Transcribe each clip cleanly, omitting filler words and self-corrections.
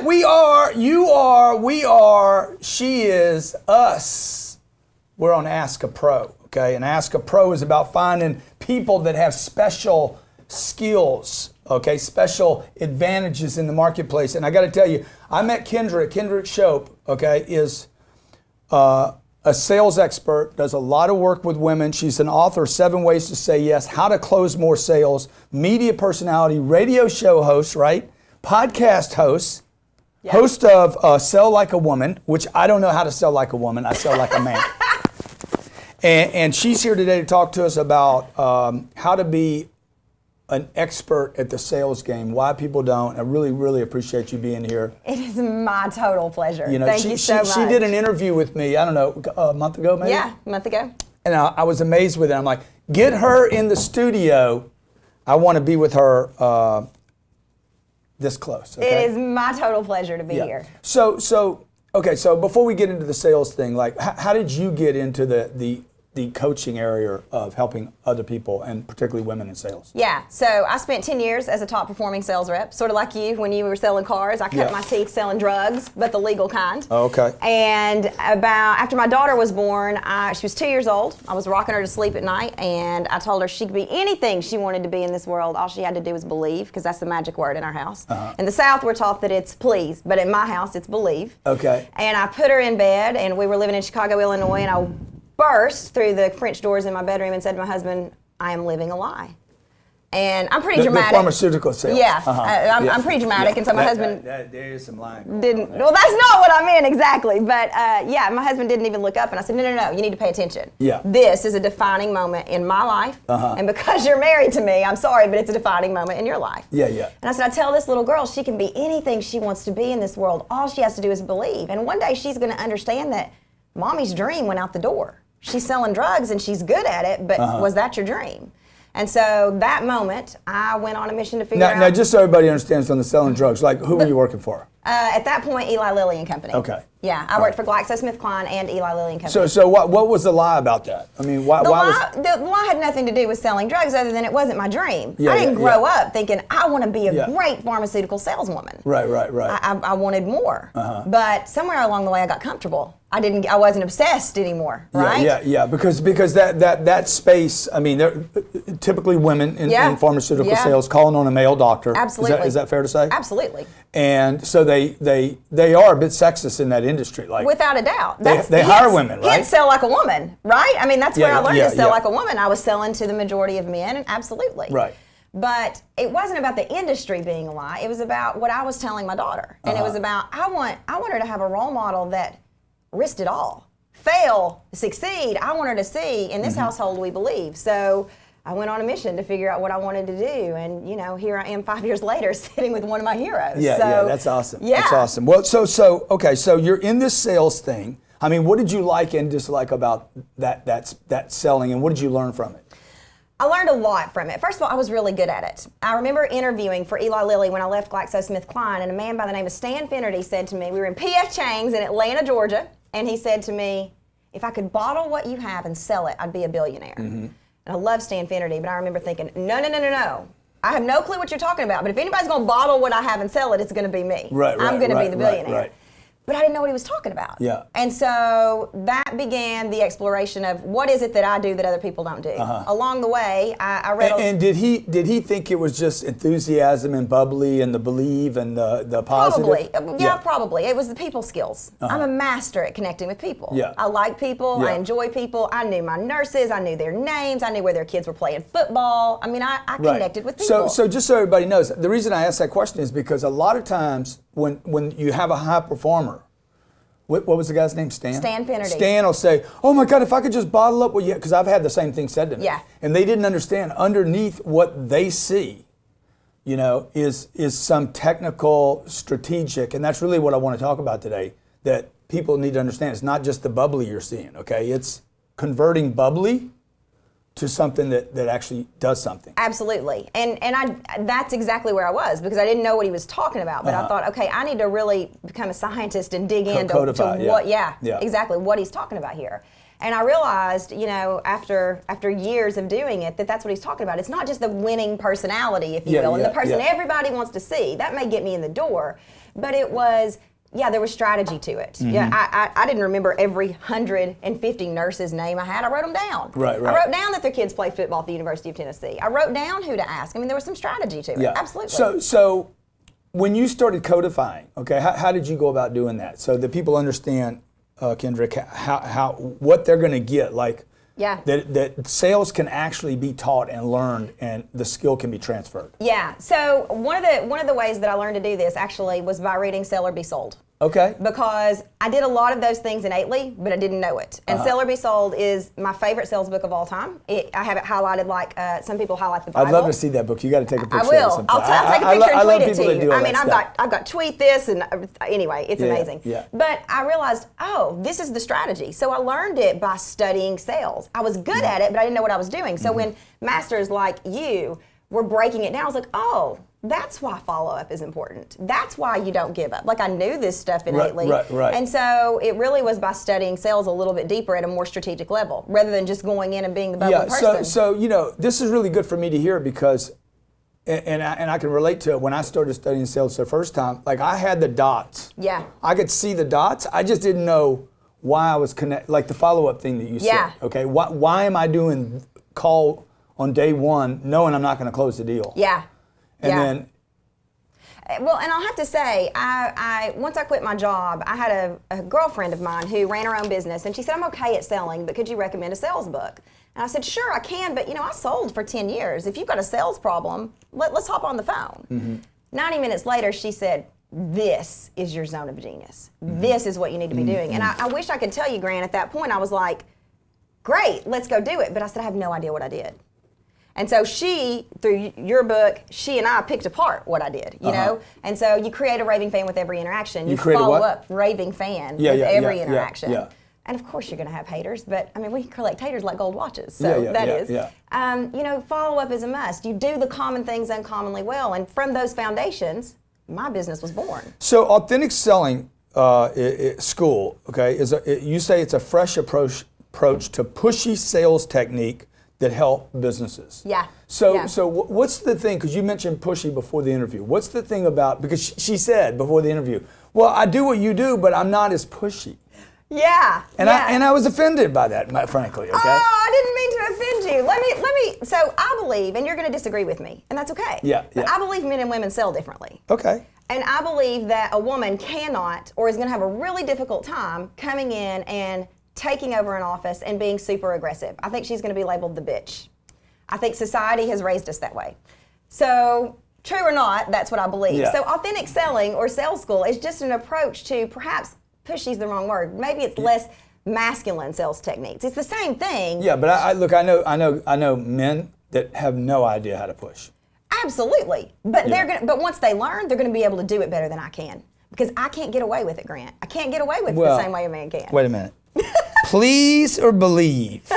We are, you are, we are, she is, us. We're on Ask a Pro, okay? And Ask a Pro is about finding people that have special skills, okay? Special advantages in the marketplace. And I got to tell you, I met Kendrick Shope, okay, is a sales expert, does a lot of work with women. She's an author, 7 Ways to Say Yes, How to Close More Sales, media personality, radio show host, right? Podcast host, host of Sell Like a Woman, which I don't know how to sell like a woman. I sell like a man. And she's here today to talk to us about how to be an expert at the sales game, why people don't. I really, really appreciate you being here. It is my total pleasure. You know, Thank you so much. She did an interview with me, I don't know, a month ago maybe? Yeah, a month ago. And I was amazed with it. I'm like, get her in the studio. I want to be with her this close. Okay? It is my total pleasure to be here. So before we get into the sales thing, like how did you get into the coaching area of helping other people and particularly women in sales? Yeah, so I spent 10 years as a top performing sales rep, sort of like you when you were selling cars. I cut my teeth selling drugs, but the legal kind. Oh, okay. And after my daughter was born, she was 2 years old. I was rocking her to sleep at night, and I told her she could be anything she wanted to be in this world. All she had to do was believe, because that's the magic word in our house. In the South, we're taught that it's please, but in my house, it's believe. Okay. And I put her in bed, and we were living in Chicago, Illinois, and I burst through the French doors in my bedroom and said to my husband, I am living a lie. And I'm pretty dramatic. The pharmaceutical sales. Yeah, I'm pretty dramatic, and so my husband there is some lying. Well, that's not what I meant exactly, but my husband didn't even look up, and I said, no, you need to pay attention. Yeah. This is a defining moment in my life, and because you're married to me, I'm sorry, but it's a defining moment in your life. Yeah. And I said, I tell this little girl she can be anything she wants to be in this world. All she has to do is believe, and one day she's going to understand that mommy's dream went out the door. She's selling drugs and she's good at it, but was that your dream? And so that moment, I went on a mission to figure out. Now, just so everybody understands on the selling drugs, like who were you working for? At that point, Eli Lilly and Company. Okay. Yeah, I worked for GlaxoSmithKline and Eli Lilly and Company. So what was the lie about that? I mean, why was the lie had nothing to do with selling drugs, other than it wasn't my dream. I didn't grow up thinking I want to be a great pharmaceutical saleswoman. Right. I wanted more, but somewhere along the way, I got comfortable. I wasn't obsessed anymore, right? Yeah. Because that space. I mean, they're typically women in pharmaceutical sales calling on a male doctor. Absolutely. Is that fair to say? Absolutely. And so they are a bit sexist in that industry, like without a doubt. They hire women, right? Can't sell like a woman, right? I mean, that's where I learned to sell like a woman. I was selling to the majority of men, and absolutely. Right. But it wasn't about the industry being a lie. It was about what I was telling my daughter, and it was about I want her to have a role model that risked it all, fail, succeed. I want her to see in this household we believe. So I went on a mission to figure out what I wanted to do, and here I am 5 years later, sitting with one of my heroes. Yeah, that's awesome. Yeah. That's awesome. Well, so you're in this sales thing. I mean, what did you like and dislike about that selling, and what did you learn from it? I learned a lot from it. First of all, I was really good at it. I remember interviewing for Eli Lilly when I left GlaxoSmithKline, and a man by the name of Stan Finnerty said to me, we were in P.F. Chang's in Atlanta, Georgia, and he said to me, if I could bottle what you have and sell it, I'd be a billionaire. And I love Stan Finnerty, but I remember thinking, no. I have no clue what you're talking about, but if anybody's going to bottle what I have and sell it, it's going to be me. I'm going to be the billionaire. Right. But I didn't know what he was talking about. Yeah. And so that began the exploration of what is it that I do that other people don't do. Along the way, I read. And did he think it was just enthusiasm and bubbly and the believe and the positive? Probably. Yeah, probably. It was the people skills. I'm a master at connecting with people. Yeah. I like people. I enjoy people. I knew my nurses. I knew their names. I knew where their kids were playing football. I mean, I connected with people. So just so everybody knows, the reason I ask that question is because a lot of times when you have a high performer, what was the guy's name? Stan Finnerty. Stan will say, oh my God, if I could just bottle up, because I've had the same thing said to me. Yeah. And they didn't understand underneath what they see, is some technical, strategic, and that's really what I want to talk about today, that people need to understand. It's not just the bubbly you're seeing, okay? It's converting bubbly to something that actually does something. Absolutely. And that's exactly where I was, because I didn't know what he was talking about. But I thought, okay, I need to really become a scientist and dig into exactly what he's talking about here. And I realized, after years of doing it, that's what he's talking about. It's not just the winning personality, if you will, and the person everybody wants to see. That may get me in the door. but it was, there was strategy to it. Yeah, I didn't remember every 150 nurses' name I had. I wrote them down. Right. I wrote down that their kids play football at the University of Tennessee. I wrote down who to ask. I mean, there was some strategy to it. Yeah. Absolutely. So when you started codifying, okay, how did you go about doing that so that people understand, Kendrick, how what they're going to get, like that sales can actually be taught and learned, and the skill can be transferred? Yeah. So one of the ways that I learned to do this actually was by reading Sell or Be Sold. Okay. Because I did a lot of those things innately, but I didn't know it. And Sell or Be Sold is my favorite sales book of all time. I have it highlighted like some people highlight the Bible. I'd love to see that book. You got to take a picture. I will. Of it I'll take a picture and tweet it to you. I mean, I've I've got tweet this, and anyway, it's amazing. Yeah. But I realized, this is the strategy. So I learned it by studying sales. I was good at it, but I didn't know what I was doing. So when masters like you were breaking it down, I was like, that's why follow-up is important. That's why you don't give up. Like, I knew this stuff innately. Right. And so it really was by studying sales a little bit deeper at a more strategic level, rather than just going in and being the bubbly person. So this is really good for me to hear because, and I can relate to it. When I started studying sales the first time, like, I had the dots. Yeah. I could see the dots. I just didn't know why I was connected, like the follow-up thing that you said. Okay, why am I doing call on day one knowing I'm not going to close the deal? Yeah. And then, well, and I'll have to say, I once I quit my job, I had a girlfriend of mine who ran her own business, and she said, I'm okay at selling, but could you recommend a sales book? And I said, sure, I can, but I sold for 10 years. If you've got a sales problem, let's hop on the phone. 90 minutes later, she said, this is your zone of genius. This is what you need to be doing. And I wish I could tell you, Grant, at that point, I was like, great, let's go do it. But I said, I have no idea what I did. And so she, through your book, she and I picked apart what I did, you know? And so you create a raving fan with every interaction. You follow up raving fan with every interaction. And of course you're going to have haters, but I mean, we collect haters like gold watches. So follow up is a must. You do the common things uncommonly well. And from those foundations, my business was born. So authentic selling school, okay, you say it's a fresh approach to pushy sales technique that help businesses. Yeah. So what's the thing, because you mentioned pushy before the interview. What's the thing about, because she said before the interview, well, I do what you do, but I'm not as pushy. Yeah. And I was offended by that, frankly, okay? Oh, I didn't mean to offend you. Let me, so I believe, and you're going to disagree with me, and that's okay. But I believe men and women sell differently. Okay. And I believe that a woman cannot, or is going to have a really difficult time coming in and taking over an office and being super aggressive. I think she's going to be labeled the bitch. I think society has raised us that way. So, true or not, that's what I believe. Yeah. So, authentic selling or sales school is just an approach to, perhaps pushy is the wrong word. Maybe it's less masculine sales techniques. It's the same thing. Yeah, but I know men that have no idea how to push. Absolutely. But but once they learn, they're going to be able to do it better than I can. Because I can't get away with it, Grant. I can't get away with it the same way a man can. Wait a minute. Please or believe?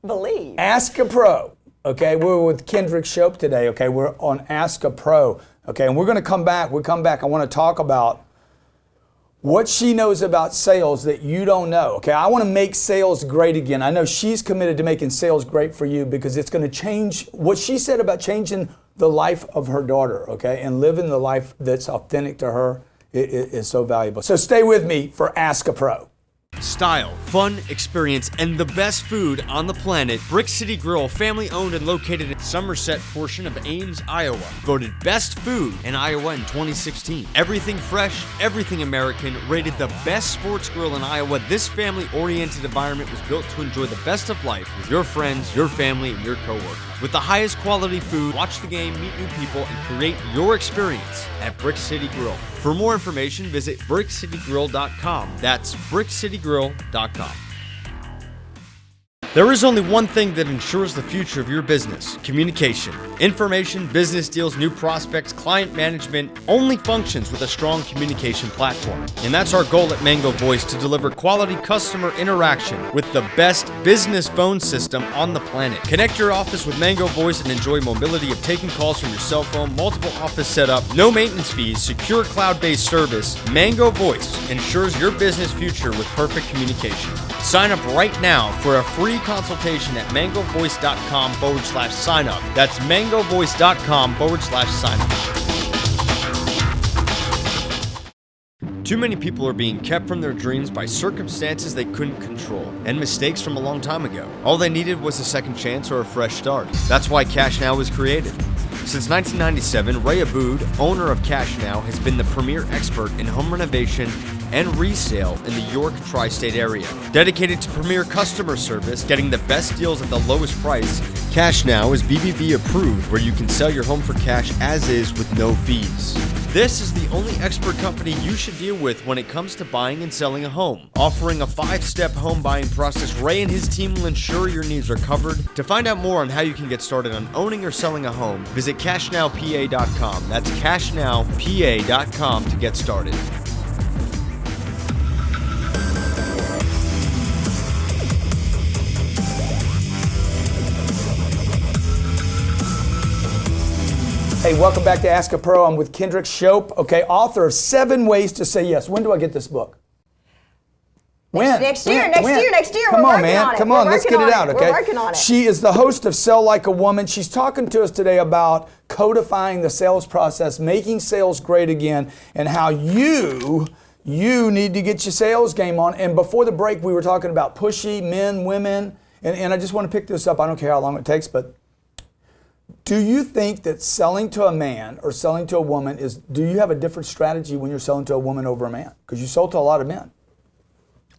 Believe. Ask a Pro. Okay, we're with Kendrick Shope today. Okay, we're on Ask a Pro. Okay, and we're going to come back. I want to talk about what she knows about sales that you don't know. Okay, I want to make sales great again. I know she's committed to making sales great for you because it's going to change what she said about changing the life of her daughter. Okay, and living the life that's authentic to her is so valuable. So stay with me for Ask a Pro. Style, fun, experience, and the best food on the planet. Brick City Grill, family owned and located in Somerset portion of Ames, Iowa. Voted best food in Iowa in 2016. Everything fresh, everything American. Rated the best sports grill in Iowa. This family-oriented environment was built to enjoy the best of life with your friends, your family, and your coworkers. With the highest quality food, watch the game, meet new people, and create your experience at Brick City Grill. For more information, visit brickcitygrill.com. That's brickcitygrill.com. There is only one thing that ensures the future of your business: communication. Information, business deals, new prospects, client management only functions with a strong communication platform. And that's our goal at Mango Voice, to deliver quality customer interaction with the best business phone system on the planet. Connect your office with Mango Voice and enjoy mobility of taking calls from your cell phone, multiple office setup, no maintenance fees, secure cloud-based service. Mango Voice ensures your business future with perfect communication. Sign up right now for a free consultation at mangovoice.com/sign up. That's mangovoice.com/sign up. Too many people are being kept from their dreams by circumstances they couldn't control and mistakes from a long time ago. All they needed was a second chance or a fresh start. That's why Cash Now was created. Since 1997, Ray Abood, owner of Cash Now, has been the premier expert in home renovation and resale in the York tri-state area. Dedicated to premier customer service, getting the best deals at the lowest price, Cash Now is BBB approved, where you can sell your home for cash as is with no fees. This is the only expert company you should deal with when it comes to buying and selling a home. Offering a 5-step home buying process, Ray and his team will ensure your needs are covered. To find out more on how you can get started on owning or selling a home, visit cashnowpa.com. That's cashnowpa.com to get started. Hey, welcome back to Ask a Pro. I'm with Kendrick Shope, okay, author of 7 Ways to Say Yes. When do I get this book? When? Next year. Come on, man. Come on, let's get it out, okay? We're working on it. She is the host of Sell Like a Woman. She's talking to us today about codifying the sales process, making sales great again, and how you need to get your sales game on. And before the break, we were talking about pushy men, women, and I just want to pick this up. I don't care how long it takes, but do you think that selling to a man or selling to a woman do you have a different strategy when you're selling to a woman over a man? Because you sold to a lot of men.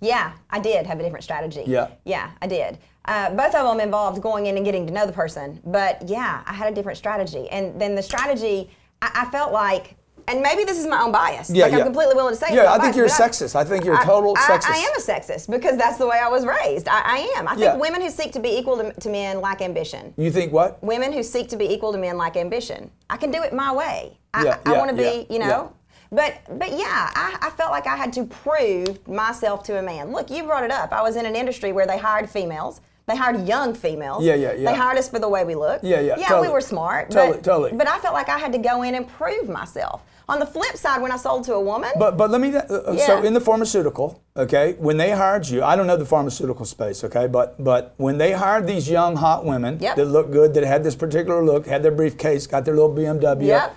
Yeah, I did have a different strategy. Yeah. Yeah, I did. Both of them involved going in and getting to know the person. But yeah, I had a different strategy. And then the strategy, I felt like, and maybe this is my own bias. Yeah, I'm completely willing to say Yeah, I think bias, you're a sexist. I think you're a total sexist. I am a sexist because that's the way I was raised. I am. I think women who seek to be equal to men lack ambition. You think what? Women who seek to be equal to men lack ambition. I can do it my way. I Yeah, want to be, yeah, you know. But yeah, I felt like I had to prove myself to a man. Look, you brought it up. I was in an industry where they hired females. They hired young females. Yeah. They hired us for the way we looked. Yeah. Yeah, totally. we were smart. Totally. But I felt like I had to go in and prove myself. On the flip side, when I sold to a woman. But let me, so in the pharmaceutical, okay, when they hired you, I don't know the pharmaceutical space, okay, but when they hired these young hot women that looked good, that had this particular look, had their briefcase, got their little BMW,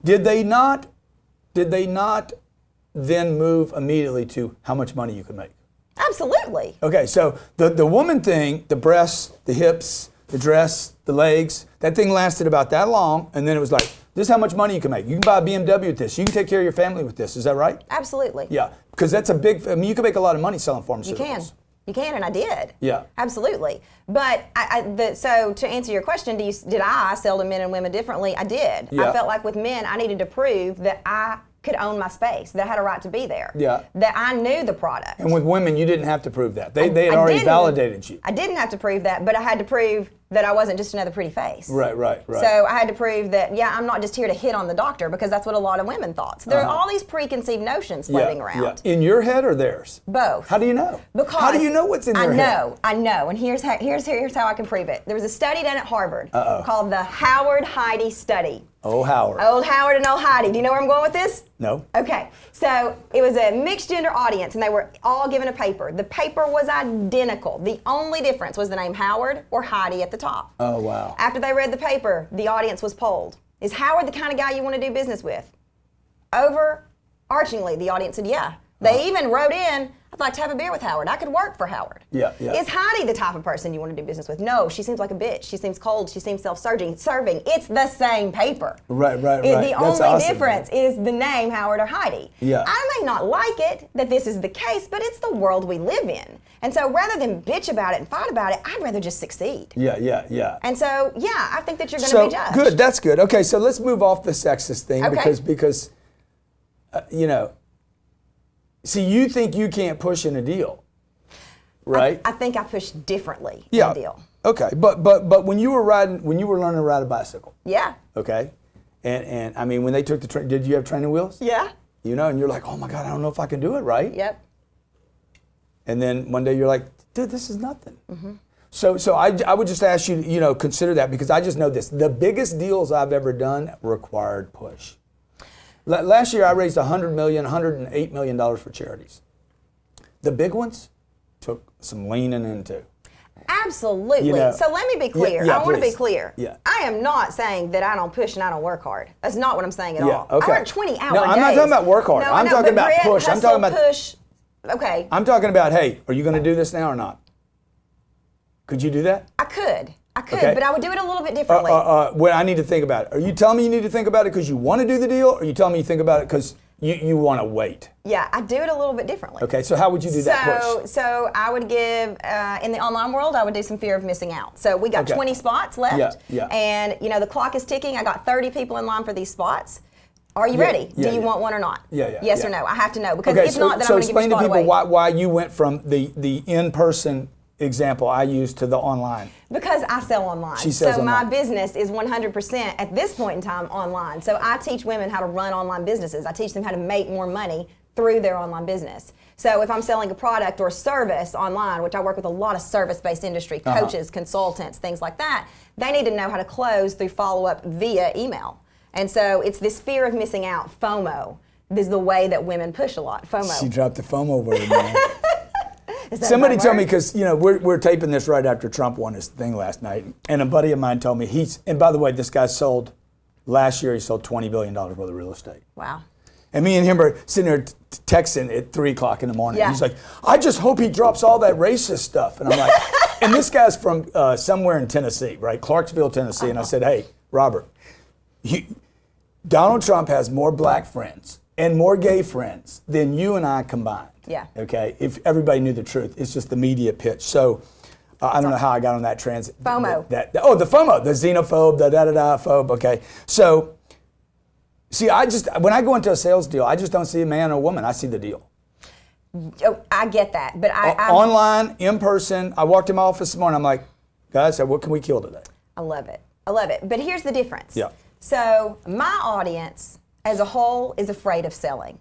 did they not then move immediately to how much money you could make? Absolutely. Okay, so the woman thing, the breasts, the hips, the dress, the legs, that thing lasted about that long, and then it was like, this is how much money you can make. You can buy a BMW with this. You can take care of your family with this. Is that right? Absolutely. Yeah, because that's you can make a lot of money selling pharmaceuticals. You can, and I did. Yeah. Absolutely. But so to answer your question, did I sell to men and women differently? I did. Yeah. I felt like with men, I needed to prove that I could own my space, that I had a right to be there. Yeah. That I knew the product. And with women, you didn't have to prove that. They had already validated you. I didn't have to prove that, but I had to prove that I wasn't just another pretty face. Right. So I had to prove that, I'm not just here to hit on the doctor, because that's what a lot of women thought. So there are all these preconceived notions floating around. In your head or theirs? Both. How do you know? Because how do you know what's in their head? I know, and here's how I can prove it. There was a study done at Harvard called the Howard-Heidi study. Old Howard. Old Howard and old Heidi. Do you know where I'm going with this? No. Okay, so it was a mixed gender audience, and they were all given a paper. The paper was identical. The only difference was the name Howard or Heidi at the top. Oh, wow. After they read the paper, the audience was polled. Is Howard the kind of guy you want to do business with? Overarchingly, the audience said yeah. They even wrote in, I'd like to have a beer with Howard. I could work for Howard. Yeah. Is Heidi the type of person you want to do business with? No, she seems like a bitch. She seems cold. She seems self-serving. It's the same paper. Right. The only difference is the name Howard or Heidi. Yeah. I may not like it that this is the case, but it's the world we live in. And so rather than bitch about it and fight about it, I'd rather just succeed. Yeah. And so, I think that you're going to be judged. Good, that's good. Okay, so let's move off the sexist thing because see, you think you can't push in a deal, right? I think I push differently in a deal. Okay, but when you were learning to ride a bicycle. Yeah. Okay, and I mean, when they took the train, did you have training wheels? Yeah. And you're like, oh my God, I don't know if I can do it, right? Yep. And then one day you're like, dude, this is nothing. Mm-hmm. So I would just ask you, consider that, because I just know this. The biggest deals I've ever done required push. Last year I raised $108 million for charities. The big ones took some leaning into. Absolutely. You know? So let me be clear. Yeah, I want to be please. clear. Yeah. I am not saying that I don't push and I don't work hard. That's not what I'm saying at Yeah, all. okay. I work 20-hour No, days. I'm not talking about work hard. No, I'm I know, talking but about grit, push. I'm hustle, talking about push. Okay. I'm talking about, hey, are you going to do this now or not? Could you do that? I could, Okay. but I would do it a little bit differently. When I need to think about it. Are you telling me you need to think about it because you want to do the deal, or are you telling me you think about it because you want to wait? Yeah, I do it a little bit differently. Okay, so how would you do that push? So I would give, in the online world, I would do some fear of missing out. So we got Okay. 20 spots left. Yeah. And, the clock is ticking. I got 30 people in line for these spots. Are you Yeah, ready? yeah, Do you yeah. want one or not? Yeah. Yes or no? I have to know. Because Okay, if not, then so I'm going to give explain your to spot people away. why you went from the in-person example I used to the online. Because I sell online. She sells so my online. business is 100% at this point in time online. So I teach women how to run online businesses. I teach them how to make more money through their online business. So if I'm selling a product or service online, which I work with a lot of service-based industry, coaches, consultants, things like that, they need to know how to close through follow-up via email. And so it's this fear of missing out, FOMO. This is the way that women push a lot, FOMO. She dropped the FOMO word, man. Is that Somebody a bad told me, word? because we're taping this right after Trump won his thing last night, and a buddy of mine told me and by the way, this guy last year he sold $20 billion worth of real estate. Wow. And me and him are sitting there texting at 3 o'clock in the morning. Yeah. He's like, I just hope he drops all that racist stuff. And I'm like, and this guy's from somewhere in Tennessee, right? Clarksville, Tennessee. And I said, hey, Robert, Donald Trump has more black friends and more gay friends than you and I combined. Yeah. Okay. If everybody knew the truth, it's just the media pitch. So I don't know how I got on that transit. FOMO. The FOMO, the xenophobe, the da-da-da-phobe. Okay. So, see, when I go into a sales deal, I just don't see a man or woman. I see the deal. Oh, I get that, but I Online, in person. I walked in my office this morning. I'm like, guys, what can we kill today? I love it. I love it. But here's the difference. Yeah. So my audience as a whole is afraid of selling.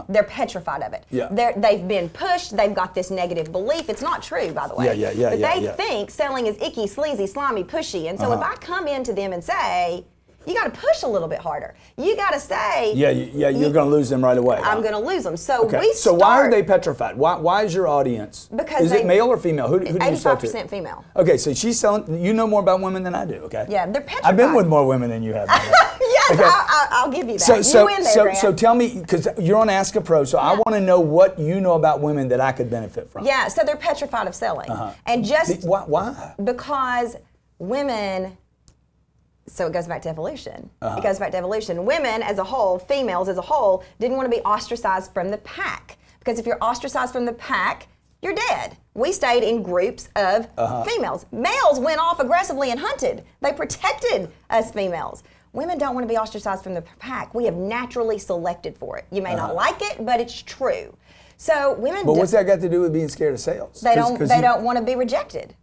They're petrified of it. Yeah. They've been pushed. They've got this negative belief. It's not true, by the way. Yeah, But they yeah. think selling is icky, sleazy, slimy, pushy. And so if I come into them and say, you got to push a little bit harder. You got to say, Yeah, you're going to lose them right away. I'm going to lose them. So Okay. we So start. why are they petrified? Why is your audience? Because is it male or female? Who do you sell to? 85% female. Okay, so she's selling. You know more about women than I do. Okay. Yeah, they're petrified. I've been with more women than you have. Yes, Okay. I'll give you that. You in there, Grant. So tell me, because you're on Ask a Pro, so I want to know what you know about women that I could benefit from. Yeah, so they're petrified of selling. And just Why? because women, so it goes back to evolution. It goes back to evolution. Women as a whole, females as a whole, didn't want to be ostracized from the pack. Because if you're ostracized from the pack, you're dead. We stayed in groups of females. Males went off aggressively and hunted. They protected us females. Women don't want to be ostracized from the pack. We have naturally selected for it. You may not like it, but it's true. So women. But what's that got to do with being scared of sales? They don't want to be rejected.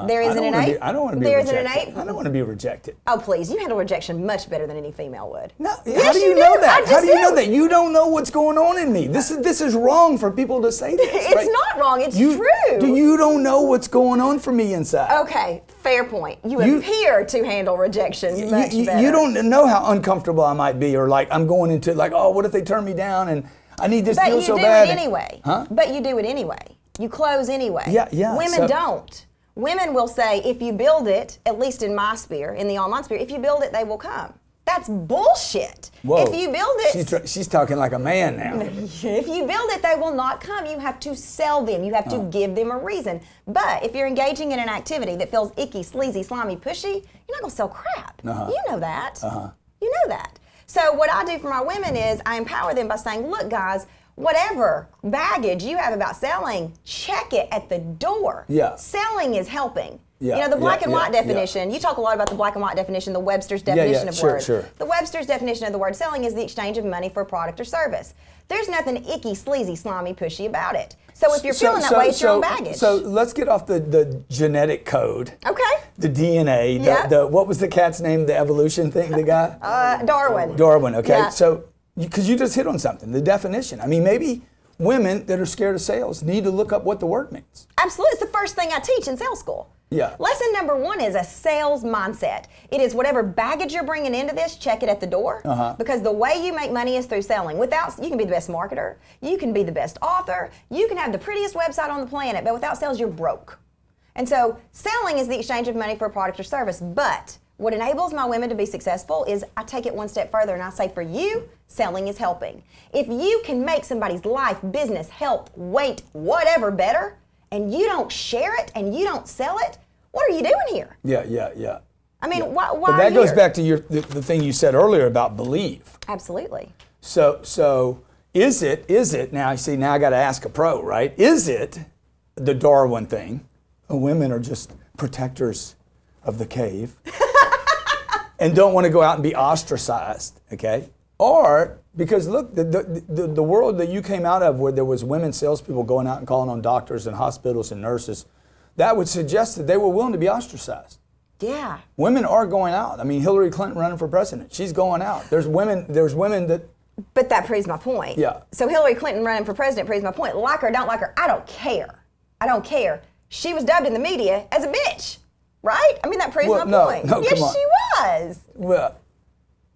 There is an innate. I don't want to be There's an rejected. innate. I don't want to be rejected. Oh please, you handle rejection much better than any female would. No, Yes, how do you you know do. that? I just How do you know do. that? You don't know what's going on in me. This is wrong for people to say this. It's right? not wrong. It's You true. You don't know what's going on for me inside. Okay, fair point. You You- appear to handle rejection much better. You don't know how uncomfortable I might be, or like I'm going into like, oh, what if they turn me down and I need this But deal you so do bad. it anyway. Huh? But you do it anyway. You close anyway. Yeah. Women So- don't. Women will say, if you build it, at least in my sphere, in the online sphere, if you build it, they will come. That's bullshit. Whoa. If you build it, She's talking like a man now. if you build it, they will not come. You have to sell them. You have to give them a reason. But if you're engaging in an activity that feels icky, sleazy, slimy, pushy, you're not going to sell crap. You know that. You know that. So what I do for my women is I empower them by saying, look, guys, whatever baggage you have about selling, check it at the door. Yeah. Selling is helping. Yeah, You know, the black yeah, and white yeah, definition, you talk a lot about the black and white definition, the Webster's yeah, definition of sure, words. sure. The Webster's definition of the word selling is the exchange of money for a product or service. There's nothing icky, sleazy, slimy, pushy about it. So if you're feeling that way, it's your own baggage. So let's get off the genetic code. Okay. The DNA. Yeah. The what was the cat's name? The evolution thing. The guy. Darwin. Darwin. Okay. Yeah. So because you just hit on something. The definition. I mean, maybe women that are scared of sales need to look up what the word means. Absolutely. It's the first thing I teach in sales school. Yeah. Lesson number 1 is a sales mindset. It is whatever baggage you're bringing into this, check it at the door. Because the way you make money is through selling. You can be the best marketer. You can be the best author. You can have the prettiest website on the planet. But without sales, you're broke. And so selling is the exchange of money for a product or service. But what enables my women to be successful is I take it one step further and I say, for you, selling is helping. If you can make somebody's life, business, health, weight, whatever better, and you don't share it and you don't sell it, what are you doing here? Yeah. I mean, why But that goes back to the thing you said earlier about believe. Absolutely. So is it, now you see, now I got to ask a pro, right? Is it the Darwin thing? Women are just protectors of the cave and don't want to go out and be ostracized, okay? Or, because look, the world that you came out of where there was women salespeople going out and calling on doctors and hospitals and nurses, that would suggest that they were willing to be ostracized. Yeah. Women are going out. I mean, Hillary Clinton running for president, she's going out. There's women that... But that proves my point. Yeah. So Hillary Clinton running for president proves my point. Like her, don't like her, I don't care. I don't care. She was dubbed in the media as a bitch, right? I mean, that proves my point. No, yes, come on. she was. Well,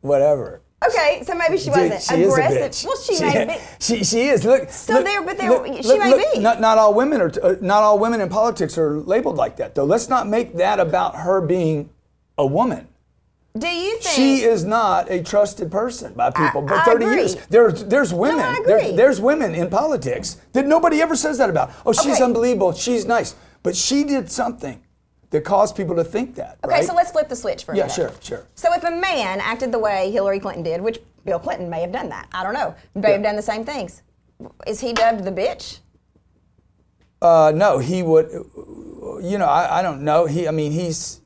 whatever. Okay, so maybe she wasn't She is a aggressive. bitch. Well, she may be. She is. Look. So look, there, but there, look, she may look, be. Not all women are. Not all women in politics are labeled like that, though. Let's not make that about her being a woman. Do you think She is not a trusted person by people? But I 30 agree. years, there's women. I agree. There's women in politics that nobody ever says that about. Oh, she's Okay. unbelievable. She's nice, but she did something that caused people to think that. Okay, right? so let's flip the switch for a minute. Sure. So if a man acted the way Hillary Clinton did, which Bill Clinton may have done that, I don't know, may have done the same things, is he dubbed the bitch? No, he would. I don't know. He's.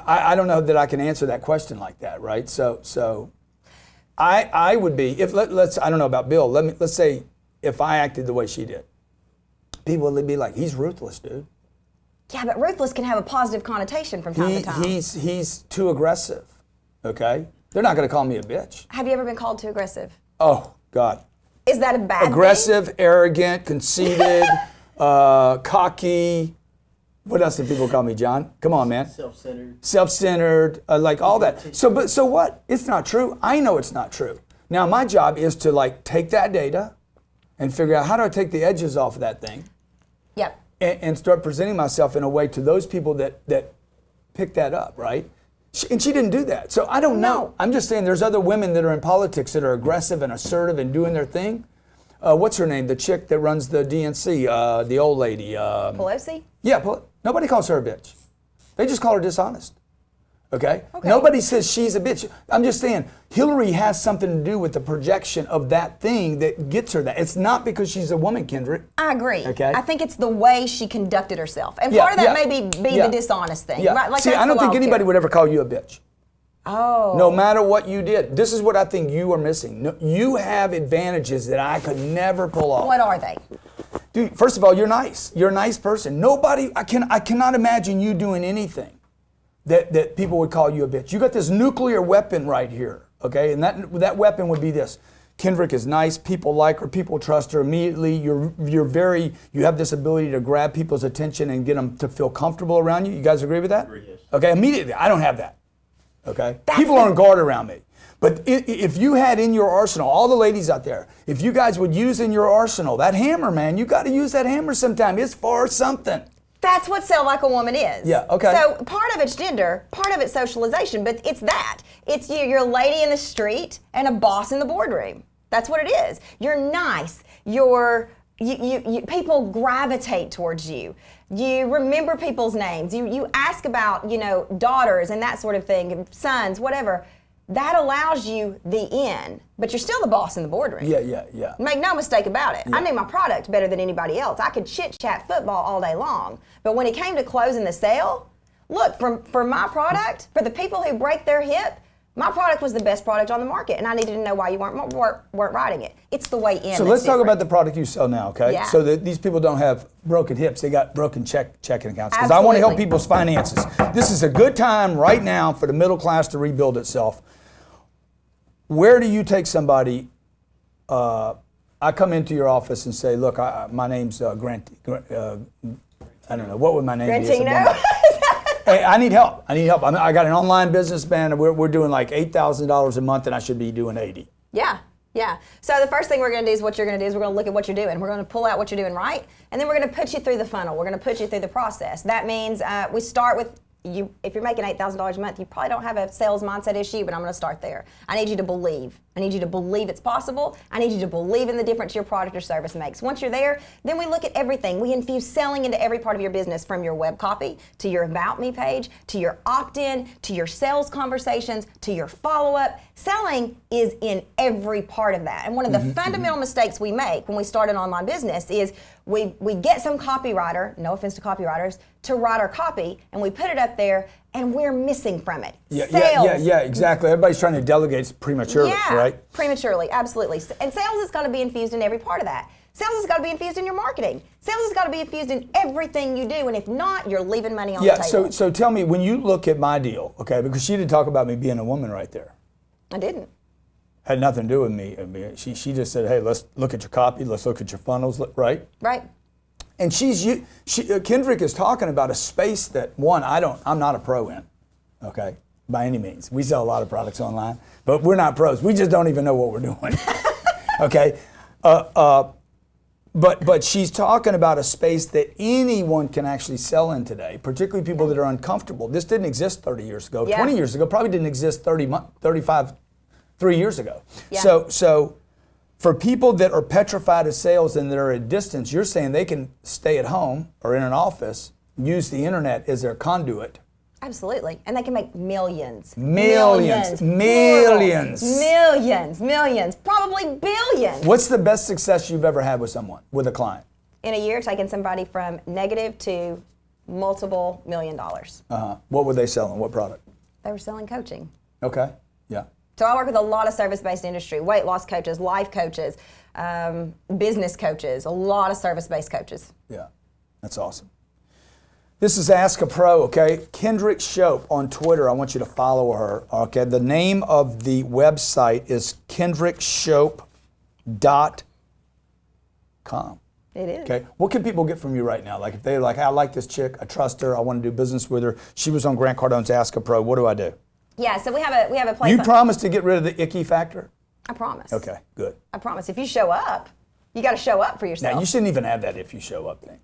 I don't know that I can answer that question like that, right? So, I would be if let's. I don't know about Bill. Let's say if I acted the way she did, people would be like, he's ruthless, dude. Yeah, but ruthless can have a positive connotation from time to time. He's too aggressive. Okay, they're not going to call me a bitch. Have you ever been called too aggressive? Oh God. Is that a bad Aggressive, thing? arrogant, conceited, cocky. What else do people call me, John? Come on, man. Self-centered, like all that. So what? It's not true. I know it's not true. Now my job is to take that data and figure out how do I take the edges off of that thing. Yep. And start presenting myself in a way to those people that pick that up, right? And she didn't do that. So I don't know. I'm just saying there's other women that are in politics that are aggressive and assertive and doing their thing. What's her name? The chick that runs the DNC, the old lady. Pelosi? Yeah, nobody calls her a bitch. They just call her dishonest. Okay? Nobody says she's a bitch. I'm just saying Hillary has something to do with the projection of that thing that gets her that. It's not because she's a woman, Kendrick. I agree. Okay. I think it's the way she conducted herself. And part of that may be the dishonest thing. Yeah. Right? Like, see, that's I don't the think wild anybody card. would ever call you a bitch. Oh. No matter what you did. This is what I think you are missing. No, you have advantages that I could never pull off. What are they? Dude, first of all, you're nice. You're a nice person. I cannot imagine you doing anything that people would call you a bitch. You got this nuclear weapon right here, okay? And that weapon would be this. Kendrick is nice. People like her. People trust her immediately. You have this ability to grab people's attention and get them to feel comfortable around you. You guys agree with that? Agree, yes. Okay, immediately. I don't have that. Okay? People are on guard around me. But if you had in your arsenal, all the ladies out there, if you guys would use in your arsenal, that hammer, man, you got to use that hammer sometime. It's for something. That's what Sell Like a Woman is. Yeah, okay. So part of it's gender, part of it's socialization, but it's that. It's you're a lady in the street and a boss in the boardroom. That's what it is. You're nice. People gravitate towards you. You remember people's names. You ask about, daughters and that sort of thing, sons, whatever. That allows you the in, but you're still the boss in the boardroom. Yeah. Make no mistake about it. I knew my product better than anybody else. I could chit-chat football all day long. But when it came to closing the sale, look, for my product, for the people who break their hip, my product was the best product on the market, and I needed to know why you weren't writing it. It's the way in. So let's talk about the product you sell now, okay? Yeah. So that these people don't have broken hips, they got broken checking accounts. Because I want to help Absolutely. people's finances. This is a good time right now for the middle class to rebuild itself. Where do you take somebody? I come into your office and say, look, my name's Grant. I don't know, what would my name be? as a woman? Hey, I need help. I got an online business, man. We're doing like $8,000 a month, and I should be doing $80,000. Yeah. Yeah. So the first thing we're going to do is what you're going to do is we're going to look at what you're doing. We're going to pull out what you're doing right, and then we're going to put you through the funnel. We're going to put you through the process. That means we start with you. If you're making $8,000 a month, you probably don't have a sales mindset issue, but I'm going to start there. I need you to believe. I need you to believe it's possible. I need you to believe in the difference your product or service makes. Once you're there, then we look at everything. We infuse selling into every part of your business, from your web copy to your About Me page to your opt-in to your sales conversations to your follow-up. Selling is in every part of that. And one of the fundamental mistakes we make when we start an online business is we get some copywriter, no offense to copywriters, to write our copy, and we put it up there, and we're missing from it. Yeah, exactly. Everybody's trying to delegate prematurely, right? Prematurely, absolutely. And sales has got to be infused in every part of that. Sales has got to be infused in your marketing. Sales has got to be infused in everything you do, and if not, you're leaving money on the table. So tell me, when you look at my deal, okay, because she didn't talk about me being a woman right there. I didn't. Had nothing to do with me. I mean, she just said, hey, let's look at your copy, let's look at your funnels, right? Right. And Kendrick is talking about a space that, one, I'm not a pro in, okay, by any means. We sell a lot of products online, but we're not pros. We just don't even know what we're doing, okay? But she's talking about a space that anyone can actually sell in today, particularly people that are uncomfortable. This didn't exist 30 years ago. Yeah. 20 years ago, probably didn't exist 3 years ago. Yeah. So for people that are petrified of sales and that are at distance, you're saying they can stay at home or in an office, use the internet as their conduit. Absolutely. And they can make millions. Millions. Probably billions. What's the best success you've ever had with someone, with a client? In a year, taking somebody from negative to multiple $1 million. What were they selling? What product? They were selling coaching. Okay. Yeah. So I work with a lot of service-based industry, weight loss coaches, life coaches, business coaches, a lot of service-based coaches. Yeah, that's awesome. This is Ask a Pro, okay? Kendrick Shope on Twitter. I want you to follow her, okay? The name of the website is kendrickshope.com. It is. Okay. What can people get from you right now? Like if they're like, I like this chick, I trust her, I want to do business with her. She was on Grant Cardone's Ask a Pro. What do I do? Yeah, so we have a place. You promise to get rid of the icky factor? I promise. Okay, good. I promise. If you show up, you got to show up for yourself. Now, you shouldn't even have that if you show up thing.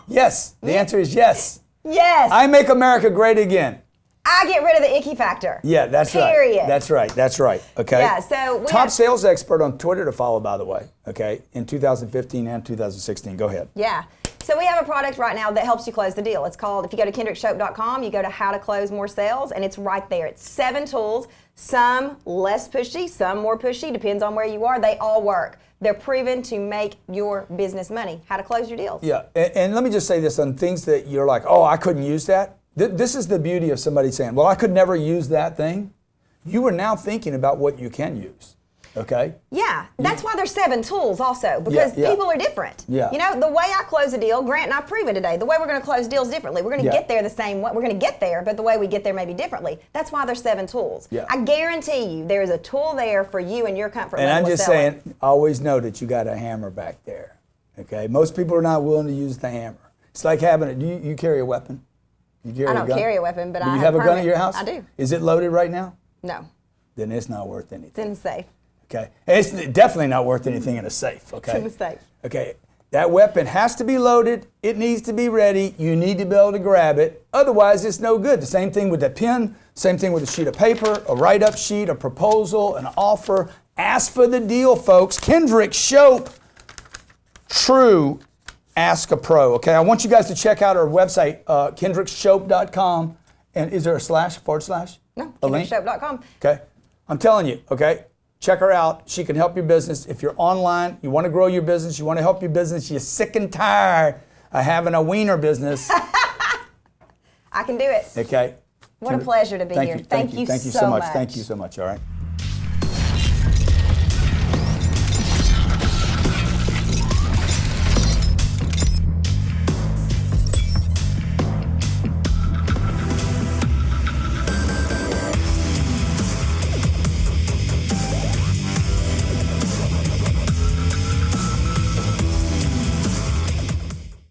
Yes, the answer is yes. Yes. I make America great again. I get rid of the icky factor. Yeah, that's Period. right. That's right. Okay. Yeah, so top sales expert on Twitter to follow, by the way. Okay, in 2015 and 2016. Go ahead. Yeah. So we have a product right now that helps you close the deal. It's called, if you go to kendrickshope.com, you go to How to Close More Sales, and it's right there. It's 7 tools, some less pushy, some more pushy, depends on where you are. They all work. They're proven to make your business money. How to close your deals. Yeah, and let me just say this on things that you're like, oh, I couldn't use that. This is the beauty of somebody saying, well, I could never use that thing. You are now thinking about what you can use. Okay? Yeah, that's why there's 7 tools also, because people are different. Yeah. You know, the way I close a deal, Grant and I proven today, the way we're going to close deals differently. We're going to get there the same way. We're going to get there, but the way we get there may be differently. That's why there's 7 tools. Yeah. I guarantee you there is a tool there for you and your comfort level. And I'm just selling. saying, always know that you got a hammer back there. Okay? Most people are not willing to use the hammer. It's like having Do you carry a weapon? You carry I don't carry a weapon, but Do you have a gun at your house? I do. Is it loaded right now? No. Then it's not worth anything. It's in the safe. Okay. It's definitely not worth anything in a safe. Okay. It's in the safe. Okay. That weapon has to be loaded. It needs to be ready. You need to be able to grab it. Otherwise, it's no good. The same thing with a pen. Same thing with a sheet of paper, a write-up sheet, a proposal, an offer. Ask for the deal, folks. Kendrick Shope. True. Ask a Pro. Okay. I want you guys to check out our website, kendrickshope.com. And is there a / /? No. A link? kendrickshope.com. Okay. I'm telling you, okay, check her out. She can help your business. If you're online, you want to grow your business, you want to help your business, you're sick and tired of having a wiener business. I can do it. Okay. What a pleasure to be here. Thank you so much. Thank you so much. All right.